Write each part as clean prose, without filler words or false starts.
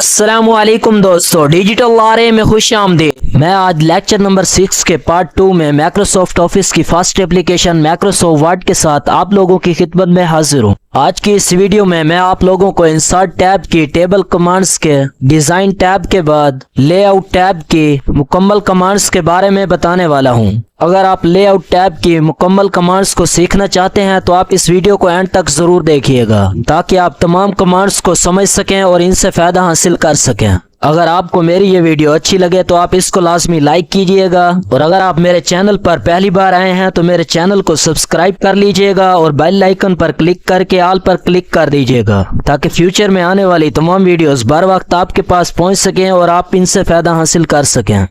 अस्सलामुअलैकुम दोस्तों, डिजिटल लारे में खुश आमदीद। मैं आज लेक्चर नंबर 6 के पार्ट 2 में माइक्रोसॉफ्ट ऑफिस की फास्ट एप्लीकेशन माइक्रोसॉफ्ट वर्ड के साथ आप लोगों की खिदमत में हाजिर हूँ। आज की इस वीडियो में मैं आप लोगों को इंसर्ट टैब की टेबल कमांड्स के, डिजाइन टैब के बाद लेआउट टैब की मुकम्मल कमांड्स के बारे में बताने वाला हूँ। अगर आप लेआउट टैब की मुकम्मल कमांड्स को सीखना चाहते हैं तो आप इस वीडियो को एंड तक जरूर देखिएगा ताकि आप तमाम कमांड्स को समझ सकें और इनसे फायदा हासिल कर सकें। अगर आपको मेरी ये वीडियो अच्छी लगे तो आप इसको लाजमी लाइक कीजिएगा और अगर आप मेरे चैनल पर पहली बार आए हैं तो मेरे चैनल को सब्सक्राइब कर लीजिएगा और बेल आइकन पर क्लिक करके ऑल पर क्लिक कर दीजिएगा ताकि फ्यूचर में आने वाली तमाम वीडियोस बर वक्त आपके पास पहुंच सकें और आप इनसे फायदा हासिल कर सकें।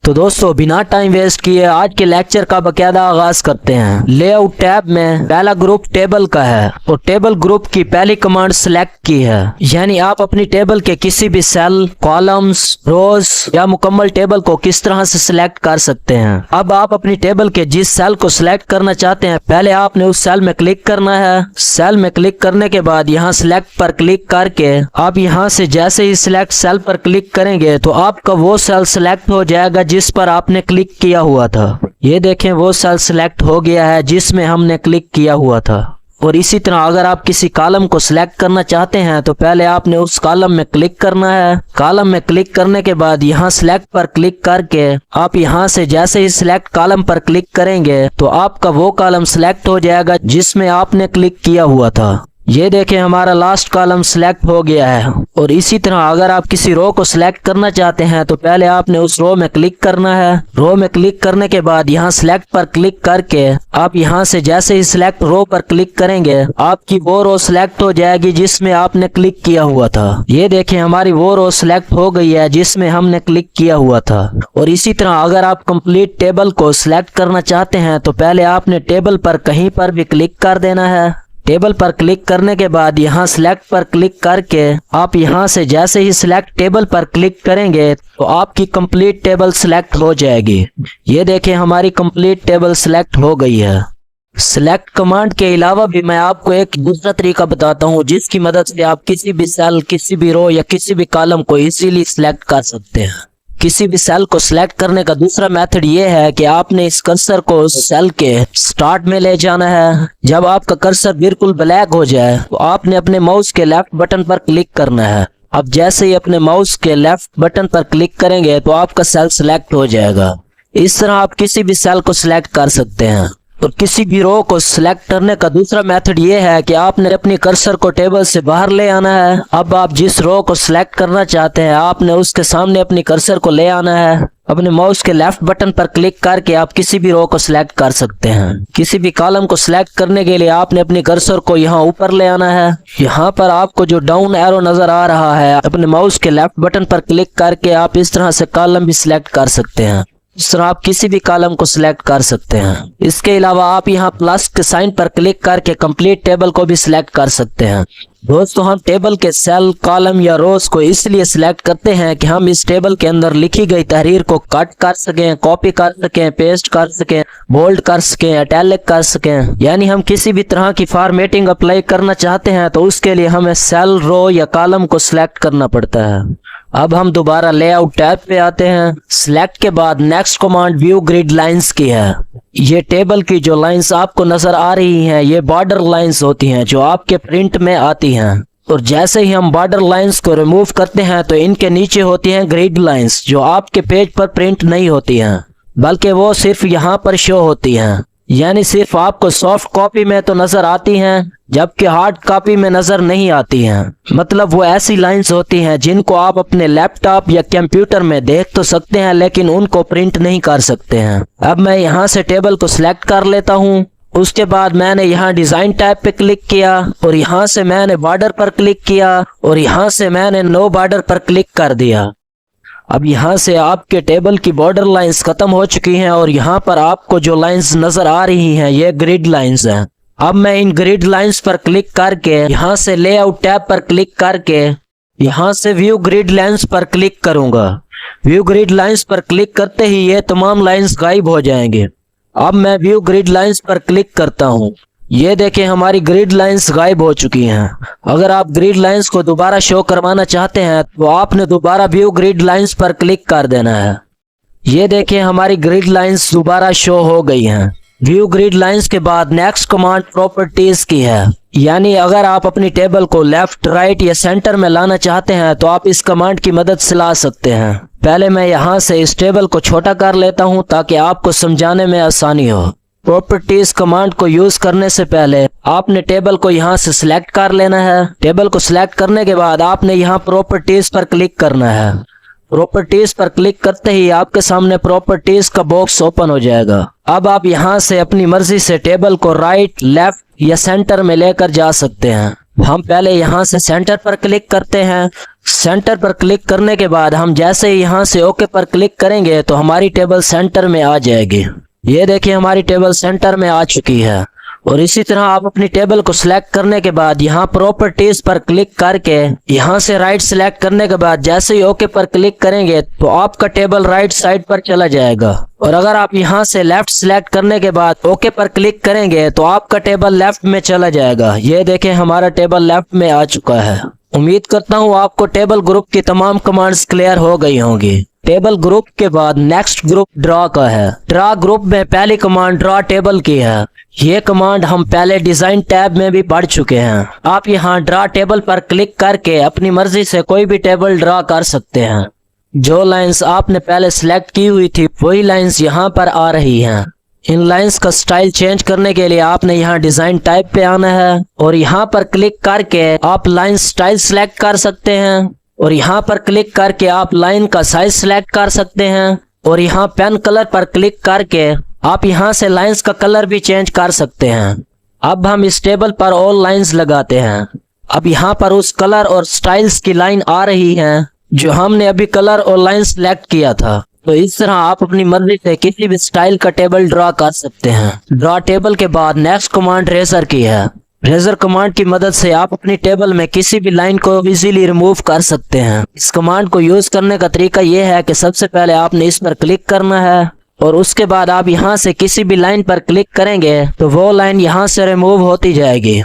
तो दोस्तों, बिना टाइम वेस्ट किए आज के लेक्चर का बाकायदा आगाज करते हैं। लेआउट टैब में पहला ग्रुप टेबल का है और टेबल ग्रुप की पहली कमांड सिलेक्ट की है, यानी आप अपनी टेबल के किसी भी सेल, कॉलम्स, रोज या मुकम्मल टेबल को किस तरह से सिलेक्ट कर सकते हैं। अब आप अपनी टेबल के जिस सेल को सिलेक्ट करना चाहते हैं पहले आपने उस सेल में क्लिक करना है। सेल में क्लिक करने के बाद यहाँ सिलेक्ट पर क्लिक करके आप यहाँ से जैसे ही सिलेक्ट सेल पर क्लिक करेंगे तो आपका वो सेल सिलेक्ट हो जाएगा जिस पर आपने क्लिक किया हुआ था। ये देखें, वो सेल सिलेक्ट हो गया है जिसमें हमने क्लिक किया हुआ था। और इसी तरह अगर आप किसी कॉलम को सिलेक्ट करना चाहते हैं तो पहले आपने उस कॉलम में क्लिक करना है। कॉलम में क्लिक करने के बाद यहाँ सिलेक्ट पर क्लिक करके आप यहाँ से जैसे ही सिलेक्ट कॉलम पर क्लिक करेंगे तो आपका वो कॉलम सिलेक्ट हो जाएगा जिसमें आपने क्लिक किया हुआ था। ये देखें, हमारा लास्ट कॉलम सिलेक्ट हो गया है। और इसी तरह अगर आप किसी रो को सिलेक्ट करना चाहते हैं तो पहले आपने उस रो में क्लिक करना है। रो में क्लिक करने के बाद यहाँ सिलेक्ट पर क्लिक करके आप यहाँ से जैसे ही सिलेक्ट रो पर क्लिक करेंगे आपकी वो रो सिलेक्ट हो जाएगी जिसमें आपने क्लिक किया हुआ था। ये देखें, हमारी वो रो सिलेक्ट हो गई है जिसमें हमने क्लिक किया हुआ था। और इसी तरह अगर आप कंप्लीट टेबल को सिलेक्ट करना चाहते हैं तो पहले आपने टेबल पर कहीं पर भी क्लिक कर देना है। टेबल पर क्लिक करने के बाद यहाँ सिलेक्ट पर क्लिक करके आप यहाँ से जैसे ही सिलेक्ट टेबल पर क्लिक करेंगे तो आपकी कंप्लीट टेबल सिलेक्ट हो जाएगी। ये देखें, हमारी कंप्लीट टेबल सिलेक्ट हो गई है। सिलेक्ट कमांड के अलावा भी मैं आपको एक दूसरा तरीका बताता हूँ जिसकी मदद से आप किसी भी सेल, किसी भी रो या किसी भी कॉलम को इजीली सिलेक्ट कर सकते हैं। किसी भी सेल को सिलेक्ट करने का दूसरा मेथड ये है कि आपने इस कर्सर को सेल के स्टार्ट में ले जाना है। जब आपका कर्सर बिल्कुल ब्लैक हो जाए तो आपने अपने माउस के लेफ्ट बटन पर क्लिक करना है। अब जैसे ही अपने माउस के लेफ्ट बटन पर क्लिक करेंगे तो आपका सेल सिलेक्ट हो जाएगा। इस तरह आप किसी भी सेल को सिलेक्ट कर सकते हैं। और किसी भी रो को सिलेक्ट करने का दूसरा मेथड ये है कि आपने अपनी कर्सर को टेबल से बाहर ले आना है। अब आप जिस रो को सिलेक्ट करना चाहते हैं आपने उसके सामने अपनी कर्सर को ले आना है। अपने माउस के लेफ्ट बटन पर क्लिक करके आप किसी भी रो को सिलेक्ट कर सकते हैं। किसी भी कॉलम को सिलेक्ट करने के लिए आपने अपनी कर्सर को यहाँ ऊपर ले आना है। यहाँ पर आपको जो डाउन एरो नजर आ रहा है अपने माउस के लेफ्ट बटन पर क्लिक करके आप इस तरह से कॉलम भी सिलेक्ट कर सकते हैं। इस तरह आप किसी भी कॉलम को सिलेक्ट कर सकते हैं। इसके अलावा आप यहाँ प्लस के साइन पर क्लिक करके कंप्लीट टेबल को भी सिलेक्ट कर सकते हैं। दोस्तों, हम टेबल के सेल, कॉलम या रोज को इसलिए सिलेक्ट करते हैं कि हम इस टेबल के अंदर लिखी गई तहरीर को कट कर सकें, कॉपी कर सकें, पेस्ट कर सकें, बोल्ड कर सकें, इटैलिक कर सकें। यानी हम किसी भी तरह की फॉर्मेटिंग अप्लाई करना चाहते हैं तो उसके लिए हमें सेल, रो या कॉलम को सिलेक्ट करना पड़ता है। अब हम दोबारा लेआउट टैब पे आते हैं। सिलेक्ट के बाद next command view grid lines की है। ये टेबल की जो लाइंस आपको नजर आ रही हैं ये बॉर्डर लाइंस होती हैं जो आपके प्रिंट में आती हैं। और जैसे ही हम बॉर्डर लाइंस को रिमूव करते हैं तो इनके नीचे होती हैं ग्रिड लाइंस जो आपके पेज पर प्रिंट नहीं होती हैं बल्कि वो सिर्फ यहाँ पर शो होती हैं। यानी सिर्फ आपको सॉफ्ट कॉपी में तो नजर आती हैं जबकि हार्ड कॉपी में नजर नहीं आती हैं। मतलब वो ऐसी लाइंस होती हैं जिनको आप अपने लैपटॉप या कंप्यूटर में देख तो सकते हैं लेकिन उनको प्रिंट नहीं कर सकते हैं। अब मैं यहाँ से टेबल को सिलेक्ट कर लेता हूँ। उसके बाद मैंने यहाँ डिजाइन टैब पे क्लिक किया और यहाँ से मैंने बॉर्डर पर क्लिक किया और यहाँ से मैंने नो बॉर्डर पर क्लिक कर दिया। अब यहाँ से आपके टेबल की बॉर्डर लाइंस खत्म हो चुकी हैं और यहाँ पर आपको जो लाइंस नजर आ रही हैं ये ग्रिड लाइंस हैं। अब मैं इन ग्रिड लाइंस पर क्लिक करके यहाँ से लेआउट टैब पर क्लिक करके यहाँ से व्यू ग्रिड लाइंस पर क्लिक करूंगा। व्यू ग्रिड लाइंस पर क्लिक करते ही ये तमाम लाइंस गायब हो जाएंगे। अब मैं व्यू ग्रिड लाइंस पर क्लिक करता हूँ। ये देखें हमारी ग्रिड लाइंस गायब हो चुकी हैं। अगर आप ग्रिड लाइंस को दोबारा शो करवाना चाहते हैं तो आपने दोबारा व्यू ग्रिड लाइंस पर क्लिक कर देना है। ये देखें हमारी ग्रिड लाइंस दोबारा शो हो गई हैं। व्यू ग्रिड लाइंस के बाद नेक्स्ट कमांड प्रॉपर्टीज की है, यानी अगर आप अपनी टेबल को लेफ्ट, राइट या सेंटर में लाना चाहते हैं तो आप इस कमांड की मदद से ला सकते हैं। पहले मैं यहाँ से इस टेबल को छोटा कर लेता हूँ ताकि आपको समझाने में आसानी हो। प्रॉपर्टीज कमांड को यूज करने से पहले आपने टेबल को यहाँ से सिलेक्ट कर लेना है। टेबल को सिलेक्ट करने के बाद आपने यहाँ प्रॉपर्टीज पर क्लिक करना है। प्रॉपर्टीज पर क्लिक करते ही आपके सामने प्रॉपर्टीज का बॉक्स ओपन हो जाएगा। अब आप यहाँ से अपनी मर्जी से टेबल को राइट, लेफ्ट या सेंटर में लेकर जा सकते हैं। हम पहले यहाँ से सेंटर पर क्लिक करते हैं। सेंटर पर क्लिक करने के बाद हम जैसे ही यहाँ से ओके पर क्लिक करेंगे तो हमारी टेबल सेंटर में आ जाएगी। ये देखिए हमारी टेबल सेंटर में आ चुकी है। और इसी तरह आप अपनी टेबल को सिलेक्ट करने के बाद यहाँ प्रॉपर्टीज पर क्लिक करके यहाँ से राइट सिलेक्ट करने के बाद जैसे ही ओके पर क्लिक करेंगे तो आपका टेबल राइट साइड पर चला जाएगा। और अगर आप यहाँ से लेफ्ट सिलेक्ट करने के बाद ओके पर क्लिक करेंगे तो आपका टेबल लेफ्ट में चला जाएगा। ये देखें हमारा टेबल लेफ्ट में आ चुका है। उम्मीद करता हूँ आपको टेबल ग्रुप की तमाम कमांड्स क्लियर हो गई होंगी। टेबल ग्रुप के बाद नेक्स्ट ग्रुप ड्रॉ का है। ड्रॉ ग्रुप में पहली कमांड ड्रॉ टेबल की है। ये कमांड हम पहले डिजाइन टैब में भी पढ़ चुके हैं। आप यहाँ ड्रॉ टेबल पर क्लिक करके अपनी मर्जी से कोई भी टेबल ड्रॉ कर सकते हैं। जो लाइंस आपने पहले सिलेक्ट की हुई थी वही लाइंस यहाँ पर आ रही हैं। इन लाइंस का स्टाइल चेंज करने के लिए आपने यहाँ डिजाइन टाइप पे आना है और यहाँ पर क्लिक करके आप लाइन स्टाइल सिलेक्ट कर सकते हैं। और यहाँ पर क्लिक करके आप लाइन का साइज सिलेक्ट कर सकते हैं। और यहाँ पेन कलर पर क्लिक करके आप यहाँ से लाइंस का कलर भी चेंज कर सकते हैं। अब हम इस टेबल पर ऑल लाइंस लगाते हैं। अब यहाँ पर उस कलर और स्टाइल्स की लाइन आ रही है जो हमने अभी कलर और लाइन सिलेक्ट किया था। तो इस तरह आप अपनी मर्जी से किसी भी स्टाइल का टेबल ड्रॉ कर सकते हैं। ड्रॉ टेबल के बाद नेक्स्ट कमांड रेजर की है। रेजर कमांड की मदद से आप अपनी टेबल में किसी भी लाइन को इजीली रिमूव कर सकते हैं। इस कमांड को यूज करने का तरीका यह है कि सबसे पहले आपने इस पर क्लिक करना है और उसके बाद आप यहाँ से किसी भी लाइन पर क्लिक करेंगे तो वो लाइन यहाँ से रिमूव होती जाएगी।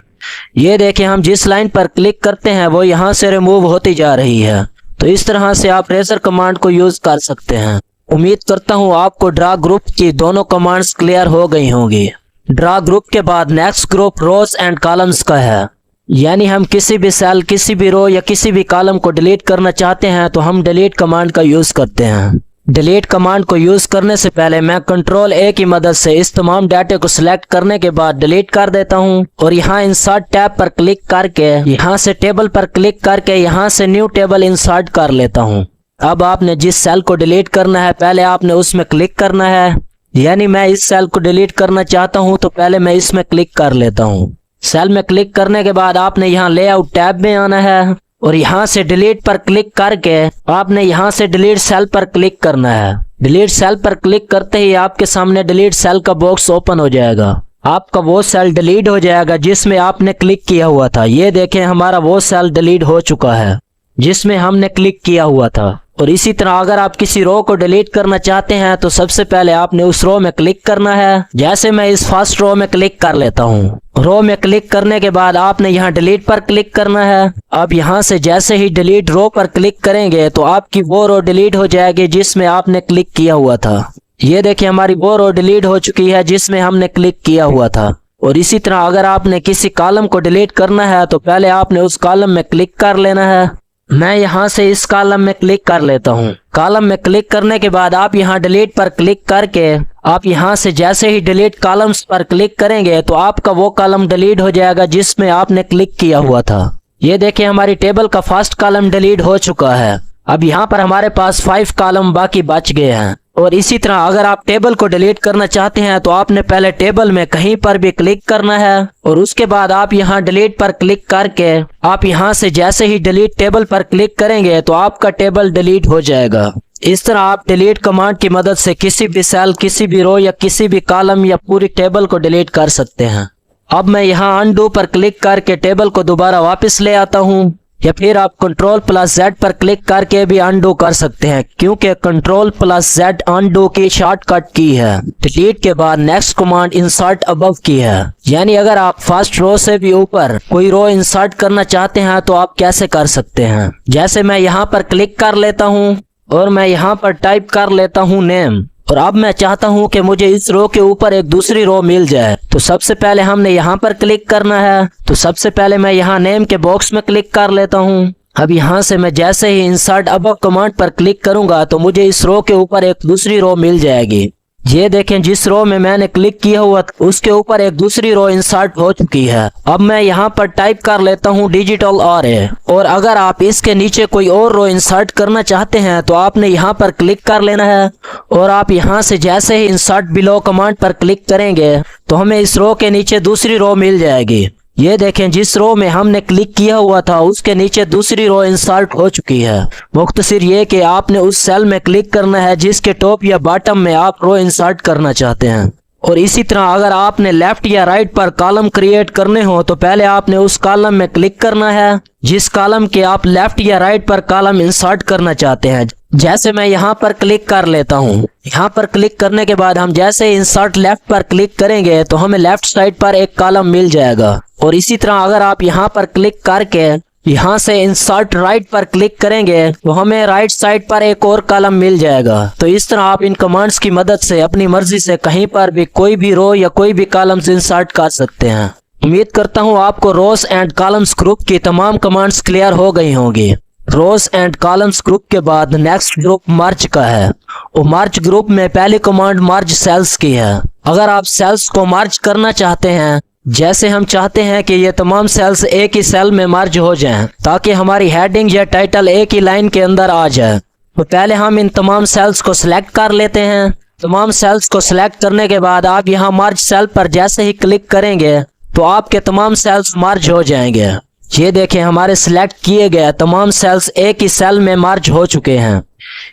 ये देखें हम जिस लाइन पर क्लिक करते हैं वो यहाँ से रिमूव होती जा रही है। तो इस तरह से आप रेजर कमांड को यूज कर सकते हैं। उम्मीद करता हूँ आपको ड्रॉ ग्रुप की दोनों कमांड्स क्लियर हो गई होंगी। ड्रॉ ग्रुप के बाद next group rows and columns का है, यानी हम किसी भी सेल, किसी भी रो या किसी भी कॉलम को डिलीट करना चाहते हैं तो हम डिलीट कमांड का यूज करते हैं। डिलीट कमांड को यूज करने से पहले मैं कंट्रोल ए की मदद से इस तमाम डाटे को सिलेक्ट करने के बाद डिलीट कर देता हूं और यहाँ इंसर्ट टैब पर क्लिक करके यहाँ से टेबल पर क्लिक करके यहाँ से न्यू टेबल इंसर्ट कर लेता हूँ। अब आपने जिस सेल को डिलीट करना है पहले आपने उसमें क्लिक करना है, यानी मैं इस सेल को डिलीट करना चाहता हूं तो पहले मैं इसमें क्लिक कर लेता हूं। सेल में क्लिक करने के बाद आपने यहाँ लेआउट टैब में आना है और यहाँ से डिलीट पर क्लिक करके आपने यहाँ से डिलीट सेल पर क्लिक करना है। डिलीट सेल पर क्लिक करते ही आपके सामने डिलीट सेल का बॉक्स ओपन हो जाएगा। आपका वो सेल डिलीट हो जाएगा जिसमें आपने क्लिक किया हुआ था। ये देखें हमारा वो सेल डिलीट हो चुका है जिसमें हमने क्लिक किया हुआ था। और इसी तरह अगर आप किसी रो को डिलीट करना चाहते हैं तो सबसे पहले आपने उस रो में क्लिक करना है। जैसे मैं इस फर्स्ट रो में क्लिक कर लेता हूँ। रो में क्लिक करने के बाद आपने यहाँ डिलीट पर क्लिक करना है। अब यहाँ से जैसे ही डिलीट रो पर क्लिक करेंगे तो आपकी वो रो डिलीट हो जाएगी जिसमें आपने क्लिक किया हुआ था। ये देखिए हमारी वो रो डिलीट हो चुकी है जिसमें हमने क्लिक किया हुआ था। और इसी तरह अगर आपने किसी कॉलम को डिलीट करना है तो पहले आपने उस कॉलम में क्लिक कर लेना है। मैं यहाँ से इस कॉलम में क्लिक कर लेता हूँ। कॉलम में क्लिक करने के बाद आप यहाँ डिलीट पर क्लिक करके आप यहाँ से जैसे ही डिलीट कॉलम्स पर क्लिक करेंगे तो आपका वो कॉलम डिलीट हो जाएगा जिसमें आपने क्लिक किया हुआ था। ये देखिए हमारी टेबल का फर्स्ट कॉलम डिलीट हो चुका है। अब यहाँ पर हमारे पास 5 कॉलम बाकी बच गए हैं। और इसी तरह अगर आप टेबल को डिलीट करना चाहते हैं तो आपने पहले टेबल में कहीं पर भी क्लिक करना है और उसके बाद आप यहाँ डिलीट पर क्लिक करके आप यहाँ से जैसे ही डिलीट टेबल पर क्लिक करेंगे तो आपका टेबल डिलीट हो जाएगा। इस तरह आप डिलीट कमांड की मदद से किसी भी सेल, किसी भी रो या किसी भी कॉलम या पूरी टेबल को डिलीट कर सकते हैं। अब मैं यहाँ अनडू पर क्लिक करके टेबल को दोबारा वापस ले आता हूँ। या फिर आप Ctrl+Z पर क्लिक करके भी अनडू कर सकते हैं, क्योंकि Ctrl+Z अनडू की शॉर्टकट की है। डिलीट के बाद नेक्स्ट कमांड इंसर्ट अबव की है, यानी अगर आप फर्स्ट रो से भी ऊपर कोई रो इंसर्ट करना चाहते हैं तो आप कैसे कर सकते हैं। जैसे मैं यहाँ पर क्लिक कर लेता हूँ और मैं यहाँ पर टाइप कर लेता हूँ नेम, और अब मैं चाहता हूं कि मुझे इस रो के ऊपर एक दूसरी रो मिल जाए। तो सबसे पहले हमने यहाँ पर क्लिक करना है। तो सबसे पहले मैं यहाँ नेम के बॉक्स में क्लिक कर लेता हूँ। अब यहाँ से मैं जैसे ही इंसर्ट अबव कमांड पर क्लिक करूंगा तो मुझे इस रो के ऊपर एक दूसरी रो मिल जाएगी। ये देखें, जिस रो में मैंने क्लिक किया हुआ उसके ऊपर एक दूसरी रो इंसर्ट हो चुकी है। अब मैं यहाँ पर टाइप कर लेता हूँ डिजिटल अरे, और अगर आप इसके नीचे कोई और रो इंसर्ट करना चाहते हैं तो आपने यहाँ पर क्लिक कर लेना है, और आप यहाँ से जैसे ही इंसर्ट बिलो कमांड पर क्लिक करेंगे तो हमें इस रो के नीचे दूसरी रो मिल जाएगी। ये देखें, जिस रो में हमने क्लिक किया हुआ था उसके नीचे दूसरी रो इंसर्ट हो चुकी है। मुख्तसर ये कि आपने उस सेल में क्लिक करना है जिसके टॉप या बॉटम में आप रो इंसर्ट करना चाहते हैं। और इसी तरह अगर आपने लेफ्ट या राइट पर कॉलम क्रिएट करने हो तो पहले आपने उस कॉलम में क्लिक करना है जिस कॉलम के आप लेफ्ट या राइट पर कॉलम इंसर्ट करना चाहते हैं। जैसे मैं यहाँ पर क्लिक कर लेता हूँ। यहाँ पर क्लिक करने के बाद हम जैसे इंसर्ट लेफ्ट पर क्लिक करेंगे तो हमें लेफ्ट साइड पर एक कॉलम मिल जाएगा। और इसी तरह अगर आप यहाँ पर क्लिक करके यहाँ से इंसर्ट राइट पर क्लिक करेंगे तो हमें राइट साइड पर एक और कॉलम मिल जाएगा। तो इस तरह आप इन कमांड्स की मदद से अपनी मर्जी से कहीं पर भी कोई भी रो या कोई भी कॉलम्स इंसर्ट कर सकते हैं। उम्मीद करता हूँ आपको रोज एंड कॉलम्स ग्रुप की तमाम कमांड्स क्लियर हो गई होंगी। रोज एंड कॉलम्स ग्रुप के बाद नेक्स्ट ग्रुप मर्ज का है, और मर्ज ग्रुप में पहली कमांड मर्ज सेल्स की है। अगर आप सेल्स को मर्ज करना चाहते हैं, जैसे हम चाहते हैं कि ये तमाम सेल्स एक ही सेल में मर्ज हो जाएं ताकि हमारी हेडिंग या टाइटल एक ही लाइन के अंदर आ जाए, तो पहले हम इन तमाम सेल्स को सिलेक्ट कर लेते हैं। तमाम सेल्स को सिलेक्ट करने के बाद आप यहाँ मर्ज सेल पर जैसे ही क्लिक करेंगे तो आपके तमाम सेल्स मर्ज हो जाएंगे। ये देखें, हमारे सिलेक्ट किए गए तमाम सेल्स एक ही सेल में मर्ज हो चुके हैं।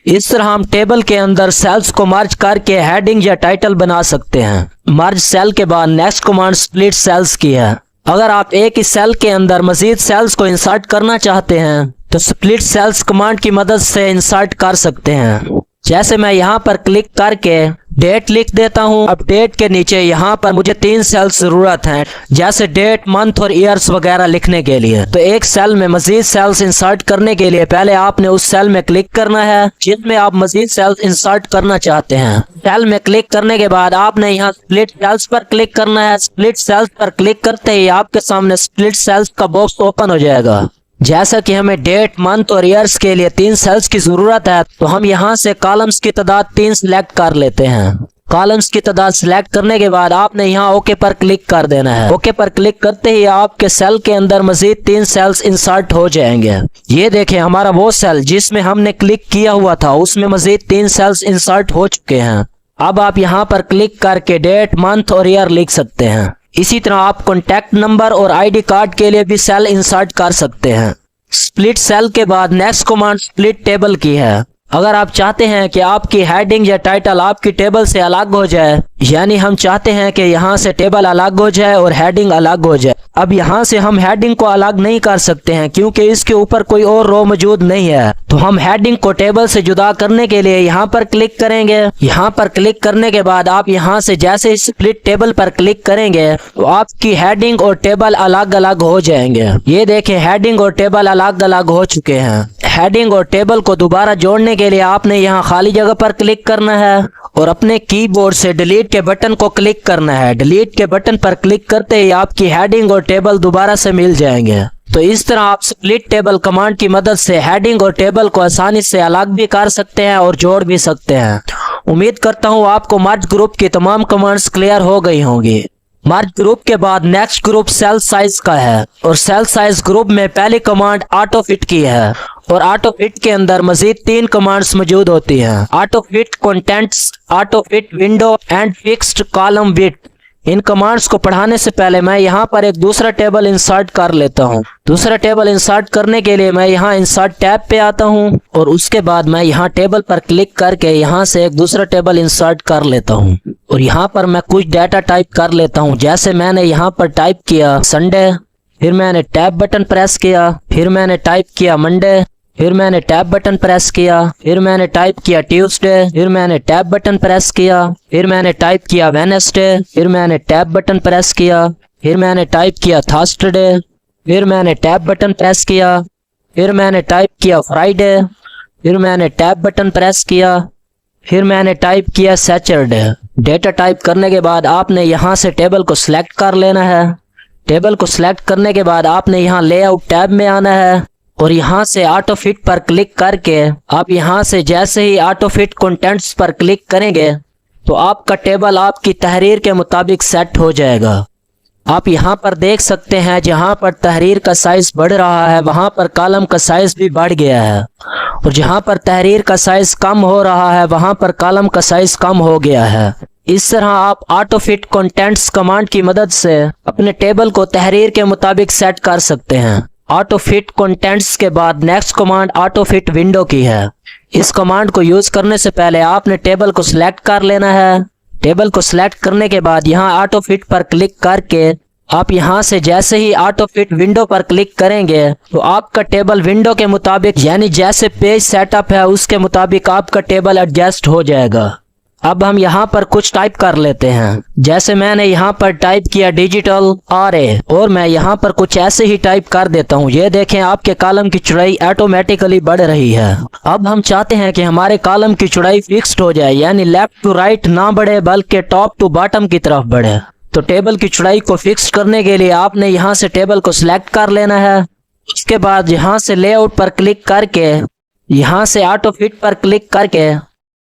इस तरह हम टेबल के अंदर सेल्स को मर्ज करके हेडिंग या टाइटल बना सकते हैं। मर्ज सेल के बाद नेक्स्ट कमांड स्प्लिट सेल्स की है। अगर आप एक ही सेल के अंदर मजीद सेल्स को इंसर्ट करना चाहते हैं तो स्प्लिट सेल्स कमांड की मदद से इंसर्ट कर सकते हैं। जैसे मैं यहाँ पर क्लिक करके डेट लिख देता हूँ। अब डेट के नीचे यहाँ पर मुझे 3 सेल्स जरूरत हैं, जैसे डेट, मंथ और ईयर्स वगैरह लिखने के लिए। तो एक सेल में मजीद सेल्स इंसर्ट करने के लिए पहले आपने उस सेल में क्लिक करना है जिसमें आप मजीद सेल्स इंसर्ट करना चाहते हैं। सेल में क्लिक करने के बाद आपने यहाँ स्प्लिट सेल्स पर क्लिक करना है। स्प्लिट सेल्स पर क्लिक करते ही आपके सामने स्प्लिट सेल्स का बॉक्स ओपन हो जाएगा। जैसा कि हमें डेट, मंथ और ईयर्स के लिए 3 सेल्स की जरूरत है, तो हम यहाँ से कॉलम्स की तादाद 3 सिलेक्ट कर लेते हैं। कॉलम्स की तादाद सिलेक्ट करने के बाद आपने यहाँ ओके पर क्लिक कर देना है। ओके पर क्लिक करते ही आपके सेल के अंदर मजीद 3 सेल्स इंसर्ट हो जाएंगे। ये देखें, हमारा वो सेल जिसमें हमने क्लिक किया हुआ था उसमें मजीद 3 सेल्स इंसर्ट हो चुके हैं। अब आप यहाँ पर क्लिक करके डेट, मंथ और ईयर लिख सकते हैं। इसी तरह आप कॉन्टैक्ट नंबर और आईडी कार्ड के लिए भी सेल इंसर्ट कर सकते हैं। स्प्लिट सेल के बाद नेक्स्ट कमांड स्प्लिट टेबल की है। अगर आप चाहते हैं कि आपकी हेडिंग या टाइटल आपकी टेबल से अलग हो जाए, यानी हम चाहते हैं कि यहाँ से टेबल अलग हो जाए और हेडिंग अलग हो जाए। अब यहाँ से हम हेडिंग को अलग नहीं कर सकते हैं क्योंकि इसके ऊपर कोई और रो मौजूद नहीं है। तो हम हेडिंग को टेबल से जुदा करने के लिए यहाँ पर क्लिक करेंगे। यहाँ पर क्लिक करने के बाद आप यहाँ से जैसे स्प्लिट टेबल पर क्लिक करेंगे तो आपकी हेडिंग और टेबल अलग अलग हो जाएंगे। ये देखें, हेडिंग और टेबल अलग अलग हो चुके हैं। हेडिंग और टेबल को दोबारा जोड़ने के लिए आपने यहाँ खाली जगह पर क्लिक करना है और अपने कीबोर्ड से डिलीट के बटन को क्लिक करना है। डिलीट के बटन पर क्लिक करते ही आपकी हेडिंग और टेबल दोबारा से मिल जाएंगे। तो इस तरह आप स्प्लिट टेबल कमांड की मदद से हेडिंग और टेबल को आसानी से अलग भी कर सकते हैं और जोड़ भी सकते हैं। उम्मीद करता हूँ आपको मर्ज ग्रुप की तमाम कमांड्स क्लियर हो गई होंगी। मर्ज ग्रुप के बाद नेक्स्ट ग्रुप सेल साइज का है, और सेल साइज ग्रुप में पहली कमांड ऑटो फिट की है, और ऑटो फिट के अंदर मजीद 3 कमांड्स मौजूद होती हैं। Auto fit contents, auto fit window and fixed column width. In commands को पढ़ाने से पहले मैं यहाँ पर एक दूसरा टेबल इंसर्ट कर लेता हूँ। दूसरा टेबल इंसर्ट करने के लिए मैं यहाँ इंसर्ट टैब पे आता हूँ और उसके बाद मैं यहाँ टेबल पर क्लिक करके यहाँ से एक दूसरा टेबल इंसर्ट कर लेता हूँ, और यहाँ पर मैं कुछ डाटा टाइप कर लेता हूँ। जैसे मैंने यहाँ पर टाइप किया संडे, फिर मैंने टैब बटन प्रेस किया, फिर मैंने टाइप किया मंडे, फिर मैंने टैब बटन प्रेस किया, फिर मैंने टाइप किया ट्यूसडे, फिर मैंने टैब बटन प्रेस किया, फिर मैंने टाइप किया वेडनेसडे, फिर मैंने टैब बटन प्रेस किया, फिर मैंने टाइप किया थर्सडे, फिर मैंने टैब बटन प्रेस किया, फिर मैंने टाइप किया फ्राइडे, फिर मैंने टैब बटन प्रेस किया, फिर मैंने टाइप किया सैटरडे। डेटा टाइप करने के बाद आपने यहाँ से टेबल को सिलेक्ट कर लेना है। टेबल को सिलेक्ट करने के बाद आपने यहाँ लेआउट टैब में आना है और यहाँ से ऑटो फिट पर क्लिक करके आप यहाँ से जैसे ही ऑटो फिट कंटेंट्स पर क्लिक करेंगे तो आपका टेबल आपकी तहरीर के मुताबिक सेट हो जाएगा। आप यहाँ पर देख सकते हैं जहाँ पर तहरीर का साइज बढ़ रहा है वहाँ पर कॉलम का साइज भी बढ़ गया है और जहाँ पर तहरीर का साइज कम हो रहा है वहाँ पर कॉलम का साइज कम हो गया है। इस तरह आप ऑटो फिट कंटेंट्स कमांड की मदद से अपने टेबल को तहरीर के मुताबिक सेट कर सकते हैं। ऑटो फिट कंटेंट्स के बाद next command auto fit window की है। इस कमांड को यूज करने से पहले आपने टेबल को सिलेक्ट कर लेना है। टेबल को सिलेक्ट करने के बाद यहाँ ऑटो फिट पर क्लिक करके आप यहाँ से जैसे ही ऑटो फिट विंडो पर क्लिक करेंगे तो आपका टेबल विंडो के मुताबिक यानी जैसे पेज सेटअप है उसके मुताबिक आपका टेबल एडजस्ट हो जाएगा। अब हम यहाँ पर कुछ टाइप कर लेते हैं। जैसे मैंने यहाँ पर टाइप किया डिजिटल आरए और मैं यहाँ पर कुछ ऐसे ही टाइप कर देता हूँ। ये देखें आपके कॉलम की चौड़ाई ऑटोमेटिकली बढ़ रही है। अब हम चाहते हैं कि हमारे कॉलम की चौड़ाई फिक्स्ड हो जाए यानी लेफ्ट टू राइट ना बढ़े बल्कि टॉप टू बॉटम की तरफ बढ़े। तो टेबल की चौड़ाई को फिक्स करने के लिए आपने यहाँ से टेबल को सिलेक्ट कर लेना है। उसके बाद यहाँ से लेआउट पर क्लिक करके यहाँ से ऑटो फिट पर क्लिक करके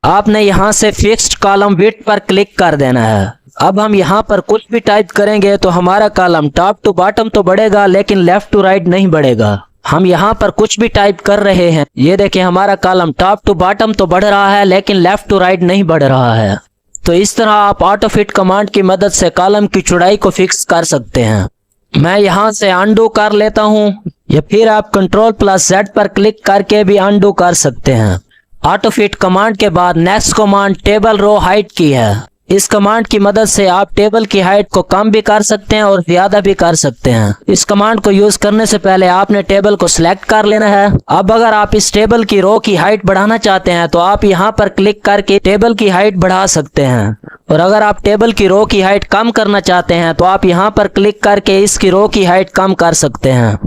आपने यहाँ से फिक्स्ड कॉलम विड्थ पर क्लिक कर देना है। अब हम यहाँ पर कुछ भी टाइप करेंगे तो हमारा कॉलम टॉप टू बॉटम तो बढ़ेगा लेकिन लेफ्ट टू राइट नहीं बढ़ेगा। हम यहाँ पर कुछ भी टाइप कर रहे हैं, ये देखिए हमारा कॉलम टॉप टू बॉटम तो बढ़ रहा है लेकिन लेफ्ट टू राइट नहीं बढ़ रहा है। तो इस तरह आप ऑटो फिट कमांड की मदद से कॉलम की चौड़ाई को फिक्स कर सकते हैं। मैं यहाँ से अनडू कर लेता हूँ या फिर आप Ctrl+Z पर क्लिक करके भी अनडू कर सकते हैं। ऑटो फिट कमांड के बाद next command table row height की है। इस कमांड की मदद से आप टेबल की हाइट को कम भी कर सकते हैं और ज्यादा भी कर सकते हैं। इस कमांड को यूज करने से पहले आपने टेबल को सिलेक्ट कर लेना है। अब अगर आप इस टेबल की रो की हाइट बढ़ाना चाहते हैं तो आप यहाँ पर क्लिक करके टेबल की हाइट बढ़ा सकते हैं और अगर आप टेबल की रो की हाइट कम करना चाहते हैं तो आप यहाँ पर क्लिक करके इसकी रो की हाइट कम कर सकते हैं।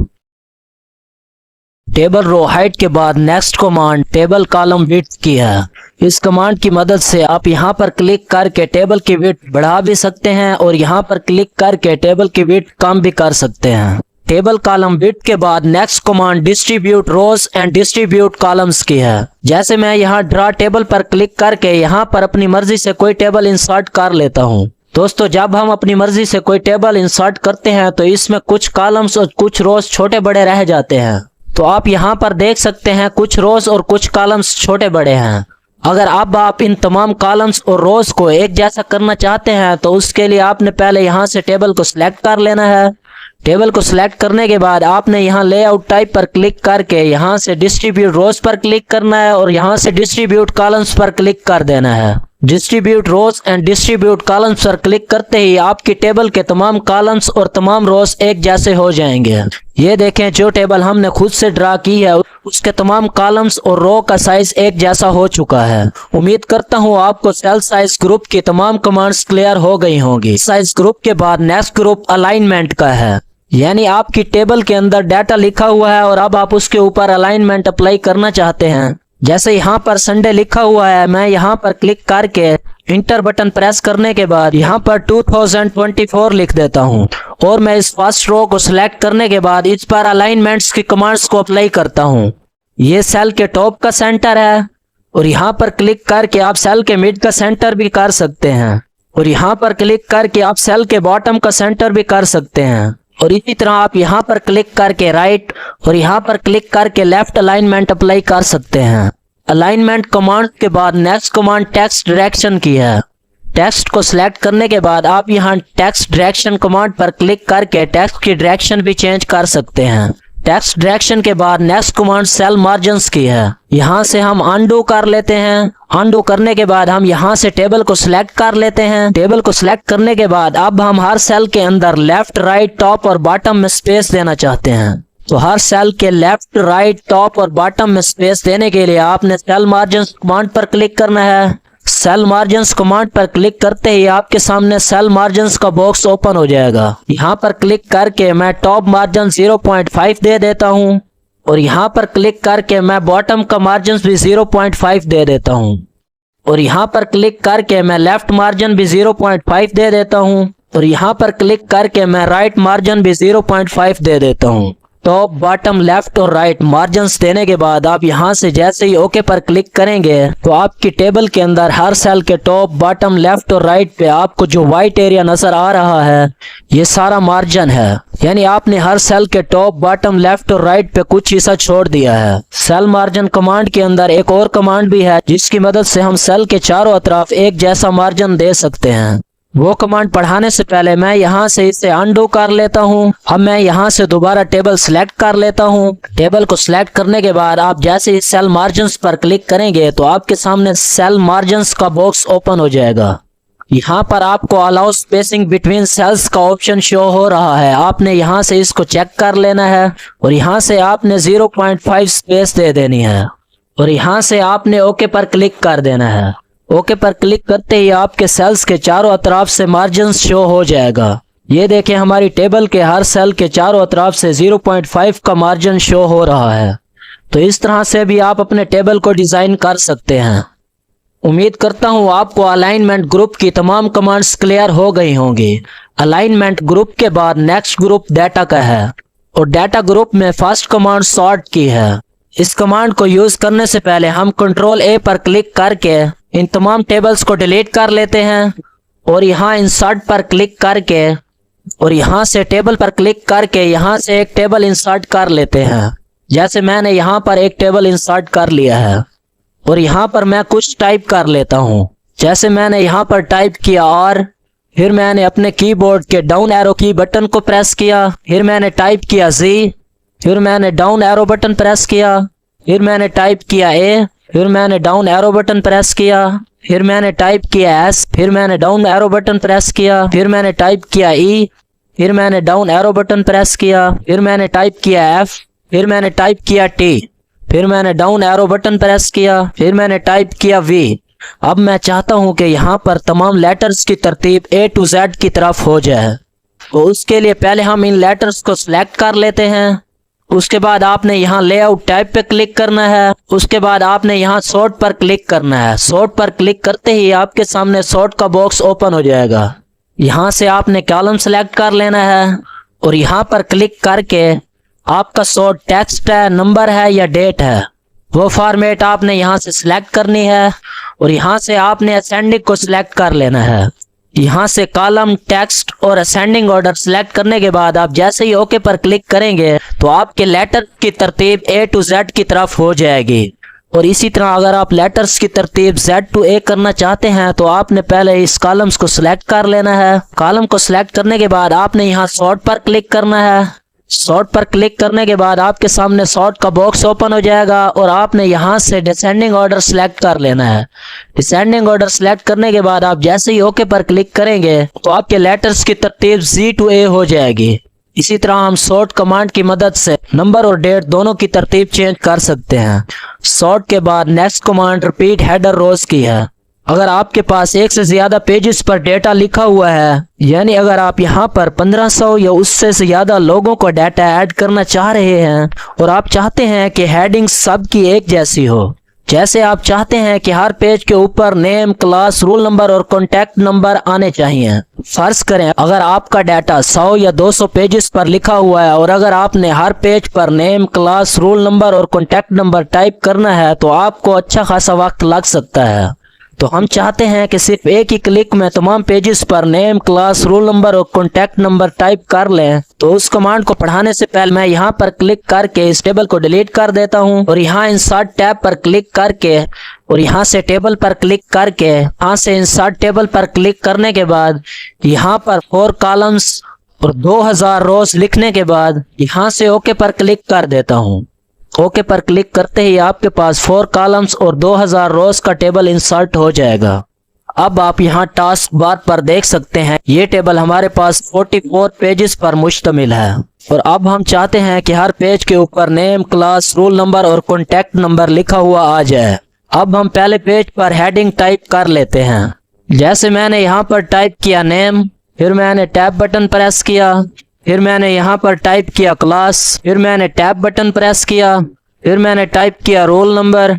टेबल रो हाइट के बाद next command table column width की है। इस कमांड की मदद से आप यहाँ पर क्लिक करके टेबल की विड्थ बढ़ा भी सकते हैं और यहाँ पर क्लिक करके टेबल की विड्थ कम भी कर सकते हैं। टेबल कॉलम विड्थ के बाद next command distribute rows and distribute columns की है। जैसे मैं यहाँ ड्रा टेबल पर क्लिक करके यहाँ पर अपनी मर्जी से कोई टेबल इंसर्ट कर लेता हूँ। दोस्तों जब हम अपनी मर्जी से कोई टेबल इंसर्ट करते हैं तो इसमें कुछ कॉलम्स और कुछ रोज छोटे बड़े रह जाते हैं। तो आप यहाँ पर देख सकते हैं कुछ रोज और कुछ कॉलम्स छोटे बड़े हैं। अगर अब आप इन तमाम कॉलम्स और रोज को एक जैसा करना चाहते हैं तो उसके लिए आपने पहले यहाँ से टेबल को सिलेक्ट कर लेना है। टेबल को सिलेक्ट करने के बाद आपने यहाँ लेआउट टाइप पर क्लिक करके यहाँ से डिस्ट्रीब्यूट रोज पर क्लिक करना है और यहाँ से डिस्ट्रीब्यूट कॉलम्स पर क्लिक कर देना है। Distribute rows and distribute columns पर क्लिक करते ही आपकी टेबल के तमाम कॉलम्स और तमाम रोज एक जैसे हो जाएंगे। ये देखें जो टेबल हमने खुद से ड्रा की है उसके तमाम कॉलम्स और रो का साइज एक जैसा हो चुका है। उम्मीद करता हूँ आपको सेल साइज ग्रुप की तमाम कमांड्स क्लियर हो गई होंगी। साइज ग्रुप के बाद नेक्स्ट ग्रुप अलाइनमेंट का है, यानी आपकी टेबल के अंदर डाटा लिखा हुआ है और अब आप उसके ऊपर अलाइनमेंट अप्लाई करना चाहते हैं। जैसे यहाँ पर संडे लिखा हुआ है, मैं यहाँ पर क्लिक करके इंटर बटन प्रेस करने के बाद यहाँ पर 2024 लिख देता हूँ और मैं इस फर्स्ट रो को सिलेक्ट करने के बाद इस पर अलाइनमेंट्स की कमांड्स को अप्लाई करता हूँ। ये सेल के टॉप का सेंटर है और यहाँ पर क्लिक करके आप सेल के मिड का सेंटर भी कर सकते हैं और यहाँ पर क्लिक करके आप सेल के बॉटम का सेंटर भी कर सकते हैं और इसी तरह आप यहाँ पर क्लिक करके राइट और यहाँ पर क्लिक करके लेफ्ट अलाइनमेंट अप्लाई कर सकते हैं। अलाइनमेंट कमांड के बाद नेक्स्ट कमांड टेक्स्ट डायरेक्शन की है। टेक्स्ट को सिलेक्ट करने के बाद आप यहाँ टेक्स्ट डायरेक्शन कमांड पर क्लिक करके टेक्स्ट की डायरेक्शन भी चेंज कर सकते हैं। टेक्स्ट डायरेक्शन के बाद नेक्स्ट कमांड सेल मार्जिन्स की है। यहाँ से हम अनडू कर लेते हैं। अनडू करने के बाद हम यहाँ से टेबल को सिलेक्ट कर लेते हैं। टेबल को सिलेक्ट करने के बाद अब हम हर सेल के अंदर लेफ्ट, राइट, टॉप और बॉटम में स्पेस देना चाहते हैं। तो हर सेल के लेफ्ट, राइट, टॉप और बॉटम में स्पेस देने के लिए आपने सेल मार्जिन्स कमांड पर क्लिक करना है। सेल मार्जिन्स कमांड पर क्लिक करते ही आपके सामने सेल मार्जिन्स का बॉक्स ओपन हो जाएगा। यहाँ पर क्लिक करके मैं टॉप मार्जिन 0.5 दे देता हूँ और यहाँ पर क्लिक करके मैं बॉटम का मार्जिन भी 0.5 दे देता हूँ और यहाँ पर क्लिक करके मैं लेफ्ट मार्जिन भी 0.5 दे देता हूँ और यहाँ पर क्लिक करके मैं राइट मार्जिन भी 0.5 दे देता हूँ। टॉप, बॉटम, लेफ्ट और राइट मार्जिन्स देने के बाद आप यहाँ से जैसे ही ओके पर क्लिक करेंगे तो आपकी टेबल के अंदर हर सेल के टॉप, बॉटम, लेफ्ट और राइट पे आपको जो व्हाइट एरिया नजर आ रहा है ये सारा मार्जिन है। यानी आपने हर सेल के टॉप, बॉटम, लेफ्ट और राइट पे कुछ हिस्सा छोड़ दिया है। सेल मार्जिन कमांड के अंदर एक और कमांड भी है जिसकी मदद से हम सेल के चारों अतराफ एक जैसा मार्जिन दे सकते हैं। वो कमांड पढ़ाने से पहले मैं यहाँ से इसे अनडू कर लेता हूँ। अब मैं यहाँ से दोबारा टेबल सिलेक्ट कर लेता हूँ। टेबल को सिलेक्ट करने के बाद आप जैसे ही सेल मार्जिन्स पर क्लिक करेंगे तो आपके सामने सेल मार्जिन्स का बॉक्स ओपन हो जाएगा। यहाँ पर आपको अलाउ स्पेसिंग बिटवीन सेल्स का ऑप्शन शो हो रहा है। आपने यहाँ से इसको चेक कर लेना है और यहाँ से आपने 0.5 स्पेस दे देनी है और यहाँ से आपने ओके पर क्लिक कर देना है। ओके पर क्लिक करते ही आपके सेल्स के चारों अतराफ से मार्जिन शो हो जाएगा। ये देखें हमारी टेबल के हर सेल के चारों अतराफ से 0.5 का मार्जिन शो हो रहा है। तो इस तरह से भी आप अपने टेबल को डिजाइन कर सकते हैं। उम्मीद करता हूँ आपको अलाइनमेंट ग्रुप की तमाम कमांड्स क्लियर हो गई होंगी। अलाइनमेंट ग्रुप के बाद नेक्स्ट ग्रुप डाटा का है और डाटा ग्रुप में फर्स्ट कमांड सॉर्ट की है। इस कमांड को यूज करने से पहले हम कंट्रोल ए पर क्लिक करके इन तमाम टेबल्स को डिलीट कर लेते हैं और यहाँ इंसर्ट पर क्लिक करके और यहाँ से टेबल पर क्लिक करके यहाँ से एक टेबल इंसर्ट कर लेते हैं। जैसे मैंने यहाँ पर एक टेबल इंसर्ट कर लिया है और यहाँ पर मैं कुछ टाइप कर लेता हूँ। जैसे मैंने यहाँ पर टाइप किया और फिर मैंने अपने कीबोर्ड के डाउन एरो की बटन को प्रेस किया, फिर मैंने टाइप किया जी, फिर मैंने डाउन एरो बटन प्रेस किया, फिर मैंने टाइप किया ए, फिर मैंने डाउन एरो बटन प्रेस किया, फिर मैंने टाइप किया एस, फिर मैंने डाउन एरो बटन प्रेस किया, फिर मैंने टाइप किया ई, फिर मैंने डाउन एरो बटन प्रेस किया, फिर मैंने टाइप किया एफ, फिर मैंने टाइप किया टी, फिर मैंने डाउन एरो बटन प्रेस किया, फिर मैंने टाइप किया वी। अब मैं चाहता हूं कि यहाँ पर तमाम लेटर्स की तरतीब A to Z की तरफ हो जाए। तो उसके लिए पहले हम इन लेटर्स को सिलेक्ट कर लेते हैं। उसके बाद आपने यहाँ लेआउट टाइप पे क्लिक करना है। उसके बाद आपने यहाँ सॉर्ट पर क्लिक करना है। सॉर्ट पर क्लिक करते ही आपके सामने सॉर्ट का बॉक्स ओपन हो जाएगा। यहाँ से आपने कॉलम सेलेक्ट कर लेना है और यहाँ पर क्लिक करके आपका सॉर्ट टेक्स्ट है, नंबर है या डेट है, वो फॉर्मेट आपने यहाँ से सिलेक्ट करनी है और यहाँ से आपने असेंडिंग को सिलेक्ट कर लेना है। यहाँ से कॉलम, टेक्स्ट और असेंडिंग ऑर्डर सिलेक्ट करने के बाद आप जैसे ही ओके पर क्लिक करेंगे तो आपके लेटर की तरतीब A to Z की तरफ हो जाएगी। और इसी तरह अगर आप लेटर्स की तरतीब Z to A करना चाहते हैं तो आपने पहले इस कॉलम्स को सिलेक्ट कर लेना है। कॉलम को सिलेक्ट करने के बाद आपने यहाँ सॉर्ट पर क्लिक करना है। सॉर्ट पर क्लिक करने के बाद आपके सामने सॉर्ट का बॉक्स ओपन हो जाएगा और आपने यहाँ से डिसेंडिंग ऑर्डर सिलेक्ट कर लेना है। डिसेंडिंग ऑर्डर सिलेक्ट करने के बाद आप जैसे ही ओके पर क्लिक करेंगे तो आपके लेटर्स की तरतीब Z to A हो जाएगी। इसी तरह हम सॉर्ट कमांड की मदद से नंबर और डेट दोनों की तरतीब चेंज कर सकते हैं। सॉर्ट के बाद नेक्स्ट कमांड रिपीट हेडर रोज की है। अगर आपके पास एक से ज्यादा पेजेस पर डेटा लिखा हुआ है, यानी अगर आप यहाँ पर 1500 या उससे ज्यादा लोगों को डाटा ऐड करना चाह रहे हैं और आप चाहते हैं कि हेडिंग सबकी एक जैसी हो, जैसे आप चाहते हैं कि हर पेज के ऊपर नेम, क्लास, रोल नंबर और कॉन्टैक्ट नंबर आने चाहिए। फर्ज करें अगर आपका डाटा 100 या 200 पेजेस पर लिखा हुआ है और अगर आपने हर पेज पर नेम, क्लास, रोल नंबर और कॉन्टैक्ट नंबर टाइप करना है तो आपको अच्छा खासा वक्त लग सकता है। तो हम चाहते हैं कि सिर्फ एक ही क्लिक में तमाम पेजेस पर नेम, क्लास, रोल नंबर और कॉन्टैक्ट नंबर टाइप कर लें। तो उस कमांड को पढ़ाने से पहले मैं यहाँ पर क्लिक करके इस टेबल को डिलीट कर देता हूँ और यहाँ इंसर्ट टैब पर क्लिक करके और यहाँ से टेबल पर क्लिक करके यहाँ से इंसर्ट टेबल पर क्लिक करने के बाद यहाँ पर 4 कॉलम्स और 2000 रोज लिखने के बाद यहाँ से ओके पर क्लिक कर देता हूँ। ओके पर क्लिक करते ही आपके पास 4 कॉलम्स और 2000 रोज का टेबल इंसर्ट हो जाएगा। अब आप यहाँ टास्क बार पर देख सकते हैं ये टेबल हमारे पास 44 पेजेस पर मुश्तमिल है। और अब हम चाहते हैं कि हर पेज के ऊपर नेम, क्लास, रोल नंबर और कॉन्टैक्ट नंबर लिखा हुआ आ जाए। अब हम पहले पेज पर हेडिंग टाइप कर लेते हैं। जैसे मैंने यहाँ पर टाइप किया नेम, फिर मैंने टैब बटन प्रेस किया, फिर मैंने यहाँ पर टाइप किया क्लास, फिर मैंने टैब बटन प्रेस किया, फिर मैंने टाइप किया रोल नंबर,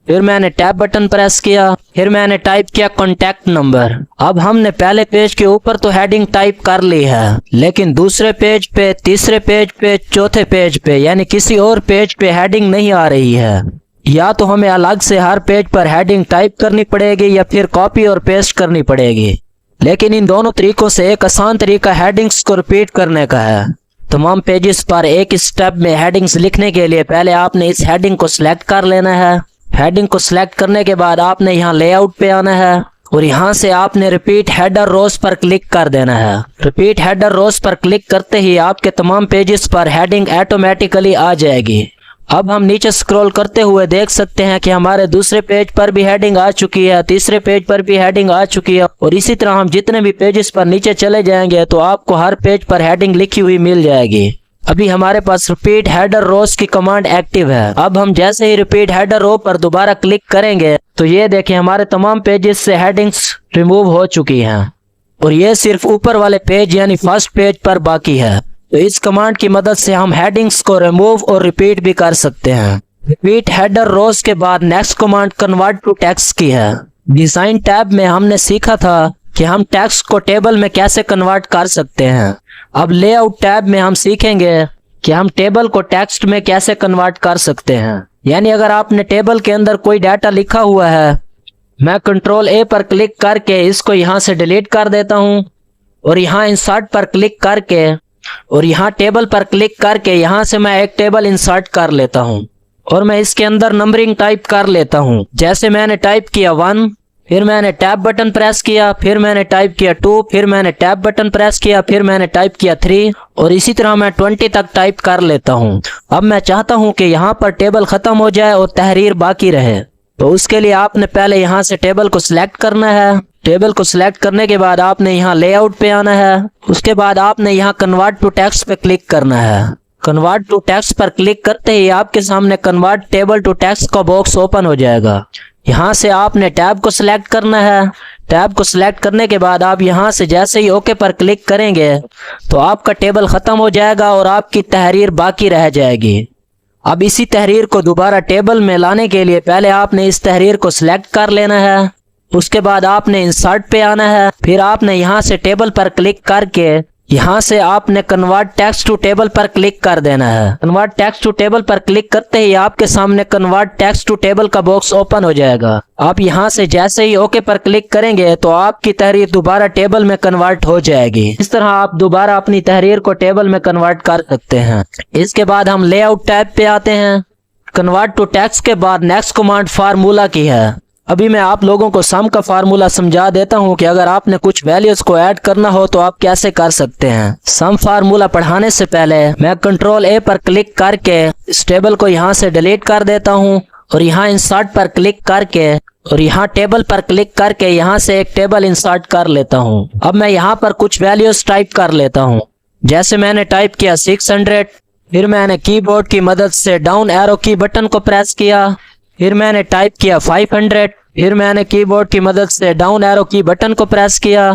फिर मैंने टैब बटन प्रेस किया, फिर मैंने टाइप किया कॉन्टैक्ट नंबर। अब हमने पहले पेज के ऊपर तो हेडिंग टाइप कर ली है, लेकिन दूसरे पेज पे, तीसरे पेज पे, चौथे पेज पे यानी किसी और पेज पे हेडिंग नहीं आ रही है। या तो हमें अलग से हर पेज पर हेडिंग टाइप करनी पड़ेगी या फिर कॉपी और पेस्ट करनी पड़ेगी। लेकिन इन दोनों तरीकों से एक आसान तरीका हेडिंग्स को रिपीट करने का है। तमाम पेजेस पर एक स्टेप में हेडिंग्स लिखने के लिए पहले आपने इस हेडिंग को सिलेक्ट कर लेना है। हेडिंग को सिलेक्ट करने के बाद आपने यहाँ लेआउट पे आना है और यहाँ से आपने रिपीट हेडर रोज पर क्लिक कर देना है। रिपीट हेडर रोज पर क्लिक करते ही आपके तमाम पेजेस पर हेडिंग ऑटोमेटिकली आ जाएगी। अब हम नीचे स्क्रॉल करते हुए देख सकते हैं कि हमारे दूसरे पेज पर भी हेडिंग आ चुकी है, तीसरे पेज पर भी हेडिंग आ चुकी है और इसी तरह हम जितने भी पेजेस पर नीचे चले जाएंगे तो आपको हर पेज पर हेडिंग लिखी हुई मिल जाएगी। अभी हमारे पास रिपीट हेडर रोज की कमांड एक्टिव है। अब हम जैसे ही रिपीट हेडर रो पर दोबारा क्लिक करेंगे तो ये देखें हमारे तमाम पेजेस से हेडिंग्स रिमूव हो चुकी हैं और ये सिर्फ ऊपर वाले पेज यानी फर्स्ट पेज पर बाकी है। तो इस कमांड की मदद से हम हेडिंग्स को रिमूव और रिपीट भी कर सकते हैं। रिपीट हेडर रोज के बाद next command convert to text की है। डिजाइन टैब में हमने सीखा था कि हम टेक्स्ट को टेबल में कैसे कन्वर्ट कर सकते हैं। अब लेआउट टैब में हम सीखेंगे कि हम टेबल को टेक्स्ट में कैसे कन्वर्ट कर सकते हैं। यानी अगर आपने टेबल के अंदर कोई डाटा लिखा हुआ है, मैं कंट्रोल ए पर क्लिक करके इसको यहाँ से डिलीट कर देता हूँ और यहाँ इंसर्ट पर क्लिक करके और यहाँ टेबल पर क्लिक करके यहाँ से मैं एक टेबल इंसर्ट कर लेता हूँ और मैं इसके अंदर नंबरिंग टाइप कर लेता हूँ। जैसे मैंने टाइप किया 1, फिर मैंने टैब बटन प्रेस किया, फिर मैंने टाइप किया 2, फिर मैंने टैब बटन प्रेस किया, फिर मैंने टाइप किया 3 और इसी तरह मैं 20 तक टाइप कर लेता हूँ। अब मैं चाहता हूँ कि यहाँ पर टेबल खत्म हो जाए और तहरीर बाकी रहे, तो उसके लिए आपने पहले यहाँ से टेबल को सिलेक्ट करना है। टेबल को सिलेक्ट करने के बाद आपने यहाँ लेआउट पे आना है। उसके बाद आपने यहाँ कन्वर्ट टू टेक्स्ट पे क्लिक करना है। कन्वर्ट टू टेक्स्ट पर क्लिक करते ही आपके सामने कन्वर्ट टेबल टू टेक्स्ट का बॉक्स ओपन हो जाएगा। यहाँ से आपने टैब को सिलेक्ट करना है। टैब को सिलेक्ट करने के बाद आप यहाँ से जैसे ही ओके पर क्लिक करेंगे तो आपका टेबल खत्म हो जाएगा और आपकी तहरीर बाकी रह जाएगी। अब इसी तहरीर को दोबारा टेबल में लाने के लिए पहले आपने इस तहरीर को सिलेक्ट कर लेना है। उसके बाद आपने इंसर्ट पे आना है। फिर आपने यहाँ से टेबल पर क्लिक करके यहाँ से आपने कन्वर्ट टेक्स्ट टू टेबल पर क्लिक कर देना है। कन्वर्ट टेक्स्ट टू टेबल पर क्लिक करते ही आपके सामने कन्वर्ट टेक्स्ट टू टेबल का बॉक्स ओपन हो जाएगा। आप यहाँ से जैसे ही ओके पर क्लिक करेंगे तो आपकी तहरीर दोबारा टेबल में कन्वर्ट हो जाएगी। इस तरह आप दोबारा अपनी तहरीर को टेबल में कन्वर्ट कर सकते हैं। इसके बाद हम लेआउट टैब पे आते हैं। कन्वर्ट टू टेक्स्ट के बाद नेक्स्ट कमांड फार्मूला की है। अभी मैं आप लोगों को सम का फार्मूला समझा देता हूं कि अगर आपने कुछ वैल्यूज को ऐड करना हो तो आप कैसे कर सकते हैं। सम फार्मूला पढ़ाने से पहले मैं कंट्रोल ए पर क्लिक करके इस टेबल को यहां से डिलीट कर देता हूं और यहां इंसर्ट पर क्लिक करके और यहाँ टेबल पर क्लिक करके यहाँ से एक टेबल इंसर्ट कर लेता हूँ। अब मैं यहाँ पर कुछ वैल्यूज टाइप कर लेता हूँ। जैसे मैंने टाइप किया 600, फिर मैंने कीबोर्ड की मदद से डाउन एरो की बटन को प्रेस किया, फिर मैंने टाइप किया 500, फिर मैंने कीबोर्ड की मदद से डाउन एरो की बटन को प्रेस किया,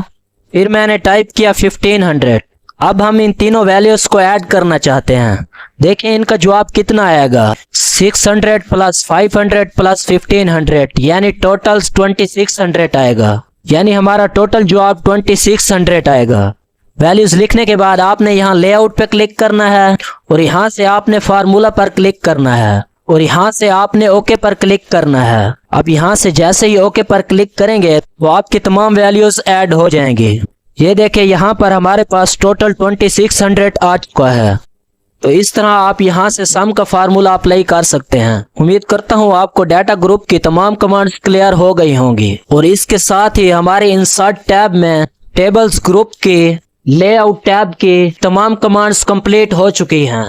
फिर मैंने टाइप किया 1500। अब हम इन तीनों वैल्यूज को ऐड करना चाहते हैं। देखें इनका जवाब कितना आएगा। 600 प्लस 500 प्लस 1500 यानी टोटल 2600 आएगा। यानी हमारा टोटल जवाब 2600 आएगा। वैल्यूज लिखने के बाद आपने यहाँ लेआउट पे क्लिक करना है और यहाँ से आपने फार्मूला पर क्लिक करना है और यहाँ से आपने ओके पर क्लिक करना है। अब यहाँ से जैसे ही ओके पर क्लिक करेंगे तो आपकी तमाम वैल्यूज ऐड हो जाएंगी। ये देखें यहाँ पर हमारे पास टोटल 2600 आ चुका है। तो इस तरह आप यहाँ से सम का फार्मूला अप्लाई कर सकते हैं। उम्मीद करता हूँ आपको डाटा ग्रुप की तमाम कमांड्स क्लियर हो गई होंगी और इसके साथ ही हमारे इंसर्ट टैब में टेबल्स ग्रुप की लेआउट टैब की तमाम कमांड्स कंप्लीट हो चुकी हैं।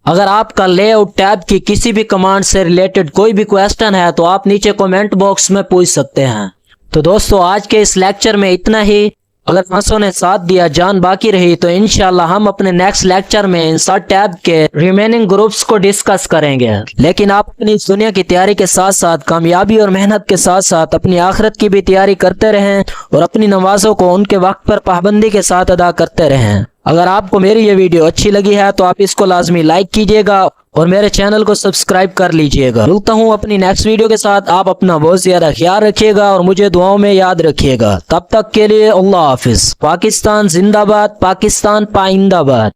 अगर आपका लेआउट टैब की किसी भी कमांड से रिलेटेड कोई भी क्वेश्चन है तो आप नीचे कमेंट बॉक्स में पूछ सकते हैं। तो दोस्तों आज के इस लेक्चर में इतना ही। अगर आंसों ने साथ दिया, जान बाकी रही, तो इंशाल्लाह हम अपने नेक्स्ट लेक्चर में इंसर्ट टैब के रिमेनिंग ग्रुप्स को डिस्कस करेंगे। लेकिन आप अपनी इस दुनिया की तैयारी के साथ साथ कामयाबी और मेहनत के साथ साथ अपनी आखिरत की भी तैयारी करते रहें और अपनी नमाजों को उनके वक्त पर पाबंदी के साथ अदा करते रहें। अगर आपको मेरी ये वीडियो अच्छी लगी है तो आप इसको लाजमी लाइक कीजिएगा और मेरे चैनल को सब्सक्राइब कर लीजिएगा। मिलता हूँ अपनी नेक्स्ट वीडियो के साथ। आप अपना बहुत ज्यादा ख्याल रखिएगा और मुझे दुआओं में याद रखिएगा। तब तक के लिए अल्लाह हाफिज। पाकिस्तान जिंदाबाद, पाकिस्तान पाइंदाबाद।